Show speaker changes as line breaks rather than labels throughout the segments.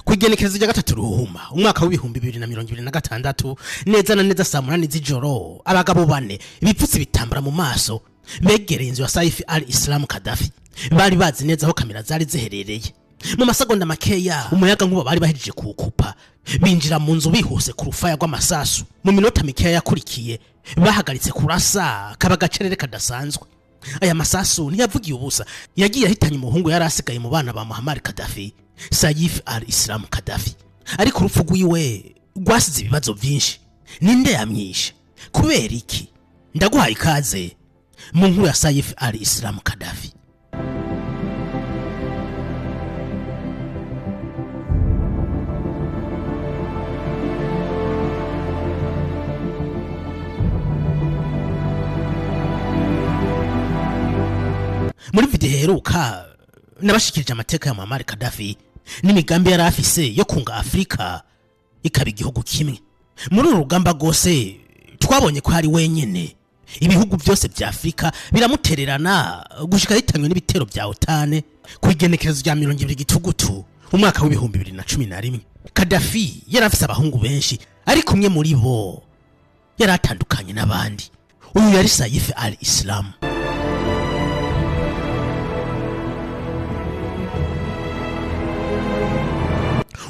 Kwigenekerezo rya gatatu ruhuma umwaka w'ibihumbi 2026 neza na neza saa 8 z'ijoro abagabo bane bipfutse bitambara mu maso begereye inzu ya Saif al-Islam Gaddafi bari bazi neza aho kamera zari ziherereye. Mu masegonda makeya umuyaga nkuba bari bahejeje kukupa binjira mu nzu bihuse ku rufaya rw'amasasu. Mu minota mikeya yakurikiye bahagaritse kurasa kabagacerere kadasanzwe. Aya masasu ntiyavugiye ubusa, yagiye ahitanye umuhungu yari asigaye mu bana ba Muammar Gaddafi, Saif al-Islam Gaddafi. Ariko urupfu rwiwe rwasize ibibazo byinshi. Ninde yamwishe? Kubera iki? Ndaguhaye ikaze mu nkuru ya Saif al-Islam Gaddafi. Muri video heruka nabashikirije amateka ya Muammar Gaddafi n'imigambi yari afise yo kunga Afrika ikaba igihugu kimwe. Muri urugamba gose twabonye ko hari wenyene ibihugu byose bya Afrika biramutererana gushika hitanywe n'ibitero bya OTAN kwigenekerezo rya 20 gitugutu umwaka w'ibihumbi 2011. Gaddafi yari afise abahungu benshi ariko umwe muri bo yari atandukanye n'abandi. Uyu yari Saif al-Islam.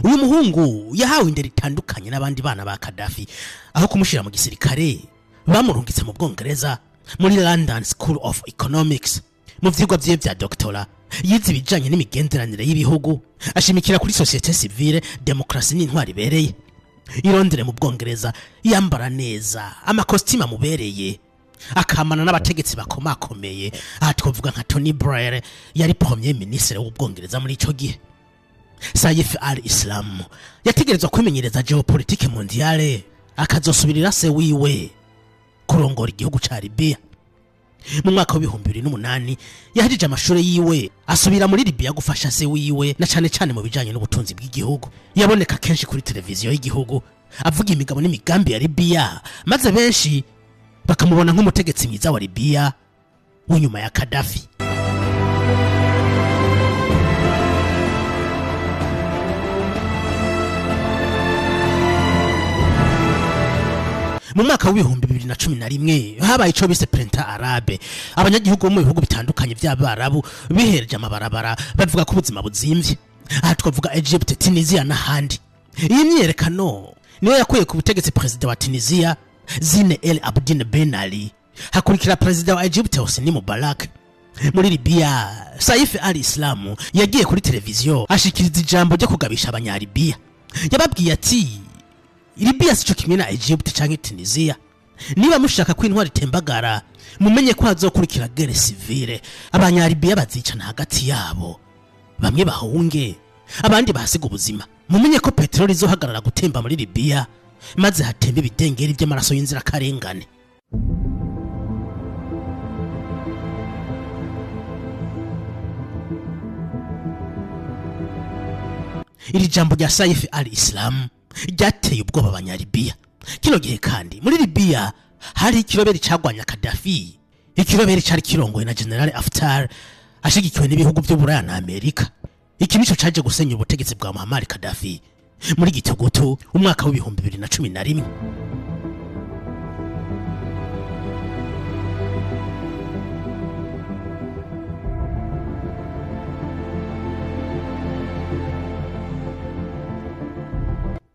Uyu muhungu yahawe indero itandukanye n'abandi bana ba Gaddafi. Aho kumushira mu gisirikare bamurungitse mu Bwongereza muri London School of Economics. Mu vyigwa vye vya doctora yize ibijanye n'imigenderanire y'ibihugu, ashimikira kuri societe civile, demokrasi n'intwari bereye. Irondere mu Bwongereza yambara neza amakostima mubereye, akamana n'abategetsi bakomakomeye. Aha twovuga nka Tony Blair yari premier ministre w'Ubwongereza muri ico gihe. Saif al-Islam yategerezwa kwimenyereza geopolitique mondiale akazosubirira se wiwe kurongora igihugu ca Libya. Mu mwaka w'ibihumbi 2008 yahajije amashuri yiwe asubira muri Libya gufasha se wiwe na cane mu bijanye n'ubutunzi bw'igihugu. Yaboneka kenshi kuri televiziyo y'igihugu avuga imigabo n'imigambi ya Libya, maze benshi bakamubona nk'umutegetsi mwiza wa Libya w'inyuma ya Gaddafi. Mu mwaka w'ibihumbi 2011 habaye ico bise Printemps Arabe. Abanyagihugu mu bihugu bitandukanye by'Abarabu bihereje amabarabara bavuga ko ubuzima buzimvye. Aha twavuga Egypt, Tunisia n'ahandi. Iyi myerekano niyo yakuye ku butegetsi president wa Tunisia Zine El Abidine Ben Ali, hakurikira president wa Egypt Hosni Mubarak. Muri Libya Saif al-Islam yagiye kuri televiziyo ashikiriza ijambo ryo kugabisha abanyalibiya. Yababwiye ati Libya sico kimwe na Egypt canke Tunisia. Niba mushaka ko intwari tembagara mumenye ko hazokurikira guerre civile. Abanyalibiya bazicana hagati yabo, bamwe bahunge abandi bahasiga ubuzima. Mumenye ko petroli izohagarara gutemba muri Libya maze hatembe ibidengeri by'amaraso y'inzira karengane. Iri jambo rya Saif al-Islam ryateye ubwoba abanyalibiya. Kino gihe kandi muri Libya hari ikiroberi cagwanya Gaddafi. Ikiroberi cari kirongoye na General Haftar ashigikiwe n'ibihugu byo Buraya na Amerika. Iki nico caje gusenya ubutegetsi bwa Muammar Gaddafi muri gitugutu umwaka w'ibihumbi 2011.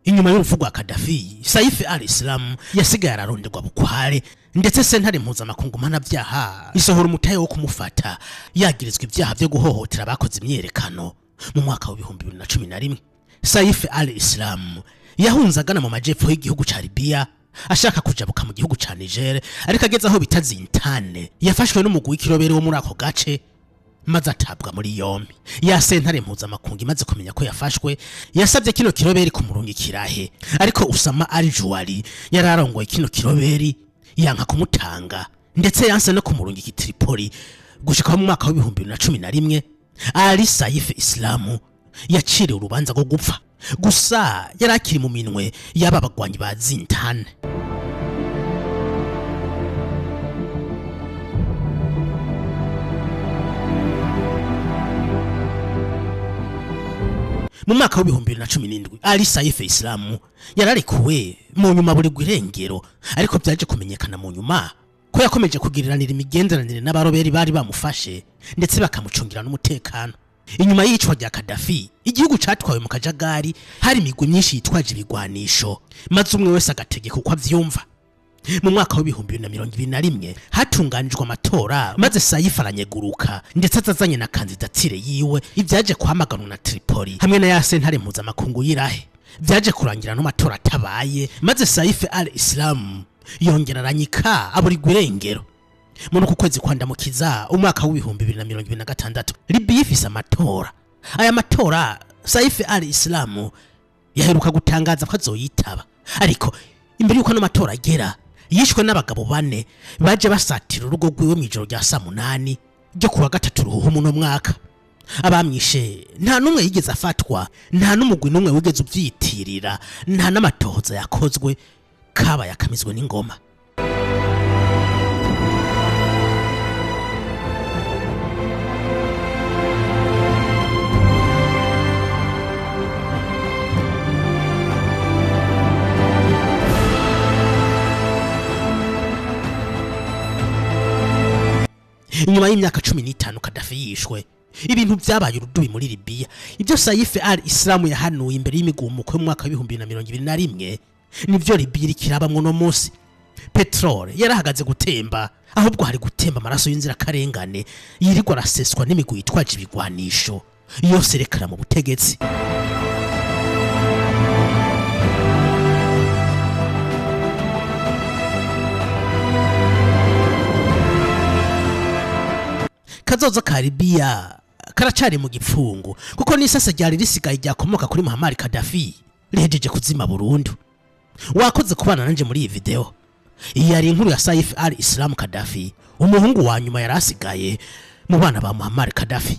Inyuma y'urupfu rwa Gaddafi, Saif al-Islam yasigaye araronderwa bukware, ndetse sentare mpuzamakungu mpanavyaha isohora umutahe wo kumufata yagirizwa ibyaha byo guhohotera abakoze imyerekano. Mu mwaka w'ibihumbi 2011 Saif al-Islam yahunze agana mu majepfo y'igihugu ca Libya ashaka kujabuka mu gihugu ca Niger, ariko ageze aho bitazintane yafashwe n'umugwi w'ikirobere wo muri ako gace maze atabwa muri yombi. Ya sentare mpuzamakungu imaze kumenya ko yafashwe yasabye kino kiroberi kumurungikirahe, ariko Usama al-Juwari yararongoye kino kiroberi yanka kumutanga, ndetse yanse no kumurungika Tripoli. Gushika mu mwaka w'ibihumbi 2011 Ali Saif Islam yaciriwe urubanza rwo gupfa, gusa yarakiri mu minwe y'aba bagwanyi ba zintane. mu mwaka w'2017 Ali Saif Islam yararekuwe mu nyuma buri gwirengero, ariko byaje kumenyekana mu nyuma ko yakomeje kugiriranira imigenderanire n'abaroberi bari bamufashe ndetse bakamucungira n'umutekano. Inyuma y'icwa rya Gaddafi, igihugu catwawe mu kajagari, hari imigwi myinshi yitwaje ibigwanisho, maze umwe wese agategeka uko avyumva. Mu mwaka w'2021 hatunganijwe amatora, maze Saif aranyeguruka ndetse azazanye na kandidatire yiwe, ivyaje kwamaganwa na Tripoli hamwe na ya sentare mpuzamakungu y'Irahe. Vyaje kurangira no matora atabaye, maze Saif al-Islam yongera aranyika aburirwa irengero. Muri uku kwezi kwandamukiza umwaka w'2026 Libya ifise amatora. Aya matora Saif al-Islam yaheruka gutangaza ko azoyitaba, ariko imbere yuko no matora agera yishwe n'abagabo 4 baje basatira urugo rwiwe mu ijoro rya saa 8 ryo kuwa gatatu ruhumu no mwaka. Abamwishe nta numwe yigeze afatwa, nta numugwi numwe wigeze uvyitirira, nta n'amatohoza yakozwe, kaba yakamizwe n'ingoma. Inyuma y'imyaka 15 Gaddafi yishwe, ibintu byabaye urudubi muri Libya. Ibyo Saif al-Islam yahanuye imbere y'imigumuko mu mwaka wa 2021 nivyo Libya irikirabamwo no munsi. Petrol yarahagaze gutemba, ahubwo hari gutemba amaraso y'inzira karengane yirigwa araseswa n'imigwi yitwaje ibigwanisho yose rekara mu butegetsi. Kazoza ka Libya karacari mu gipfungu, kuko n'isasa ryari risigaye ryakomoka kuri Muammar Gaddafi rihejeje kuzima burundu. Wakoze kubana nanje muri iyi video. Iyi yari inkuru ya Saif al-Islam Gaddafi, umuhungu wa nyuma yarasigaye mu bana ba Muammar Gaddafi.